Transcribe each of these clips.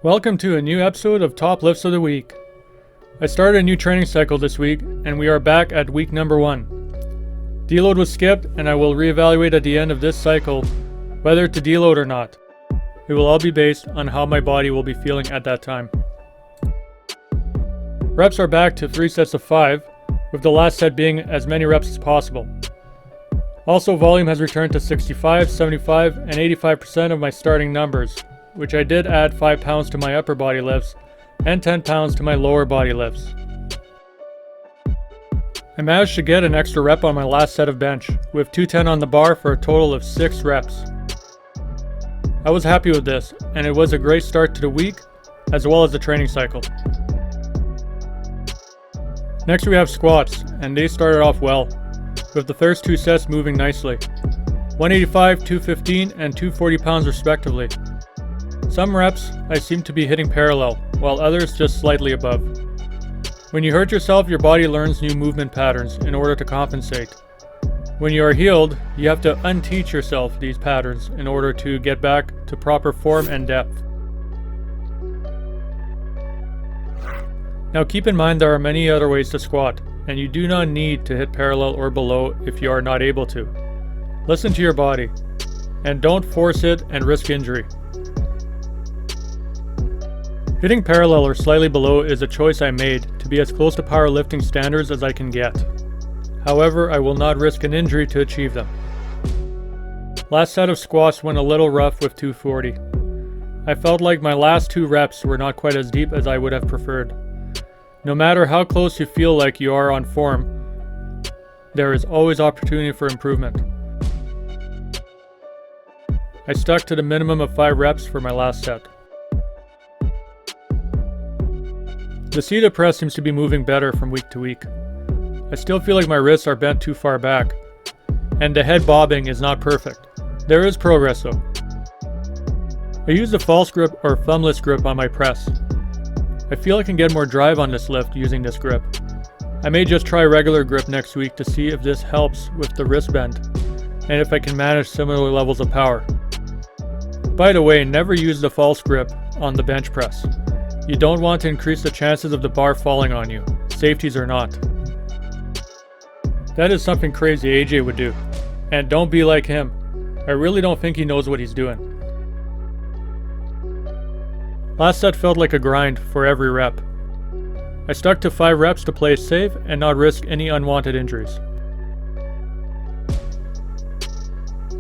Welcome to a new episode of Top Lifts of the Week. I started a new training cycle this week, and we are back at week number 1. Deload was skipped, and I will reevaluate at the end of this cycle whether to deload or not. It will all be based on how my body will be feeling at that time. Reps are back to 3 sets of 5, with the last set being as many reps as possible. Also, volume has returned to 65, 75, and 85% of my starting numbers, which I did add 5 pounds to my upper body lifts and 10 pounds to my lower body lifts. I managed to get an extra rep on my last set of bench, with 210 on the bar for a total of 6 reps. I was happy with this, and it was a great start to the week, as well as the training cycle. Next we have squats, and they started off well, with the first 2 sets moving nicely. 185, 215, and 240 pounds respectively. Some reps I seem to be hitting parallel, while others just slightly above. When you hurt yourself, your body learns new movement patterns in order to compensate. When you are healed, you have to unteach yourself these patterns in order to get back to proper form and depth. Now keep in mind there are many other ways to squat, and you do not need to hit parallel or below if you are not able to. Listen to your body, and don't force it and risk injury. Hitting parallel or slightly below is a choice I made to be as close to powerlifting standards as I can get. However, I will not risk an injury to achieve them. Last set of squats went a little rough with 240. I felt like my last 2 reps were not quite as deep as I would have preferred. No matter how close you feel like you are on form, there is always opportunity for improvement. I stuck to the minimum of 5 reps for my last set. The seated press seems to be moving better from week to week. I still feel like my wrists are bent too far back, and the head bobbing is not perfect. There is progress though. I use the false grip or thumbless grip on my press. I feel I can get more drive on this lift using this grip. I may just try regular grip next week to see if this helps with the wrist bend, and if I can manage similar levels of power. By the way, never use the false grip on the bench press. You don't want to increase the chances of the bar falling on you, safeties or not. That is something crazy AJ would do, and don't be like him. I really don't think he knows what he's doing. Last set felt like a grind for every rep. I stuck to 5 reps to play it safe and not risk any unwanted injuries.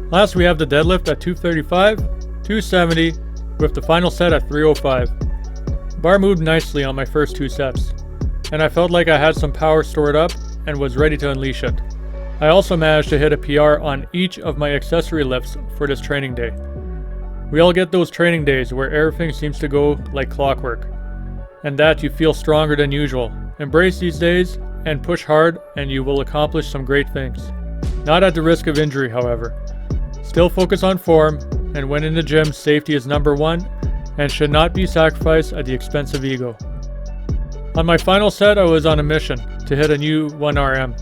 Last we have the deadlift at 235, 270, with the final set at 305. Bar moved nicely on my first 2 sets, and I felt like I had some power stored up and was ready to unleash it. I also managed to hit a PR on each of my accessory lifts for this training day. We all get those training days where everything seems to go like clockwork, and that you feel stronger than usual. Embrace these days and push hard, and you will accomplish some great things. Not at the risk of injury, however. Still focus on form, and when in the gym, safety is number 1, and should not be sacrificed at the expense of ego. On my final set, I was on a mission to hit a new 1 RM.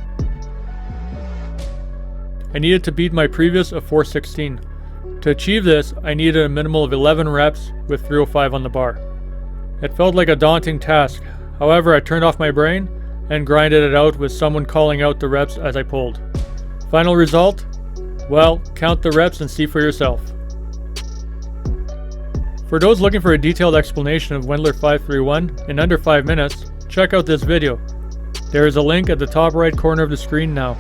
I needed to beat my previous of 416. To achieve this, I needed a minimal of 11 reps with 305 on the bar. It felt like a daunting task, however I turned off my brain and grinded it out with someone calling out the reps as I pulled. Final result? Well, count the reps and see for yourself. For those looking for a detailed explanation of Wendler 531 in under 5 minutes, check out this video. There is a link at the top right corner of the screen now.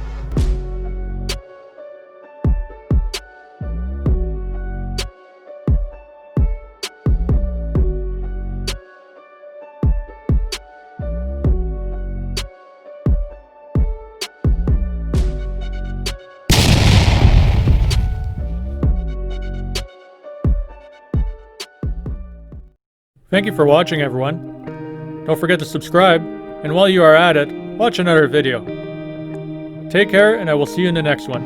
Thank you for watching, everyone. Don't forget to subscribe, and while you are at it, watch another video. Take care, and I will see you in the next one.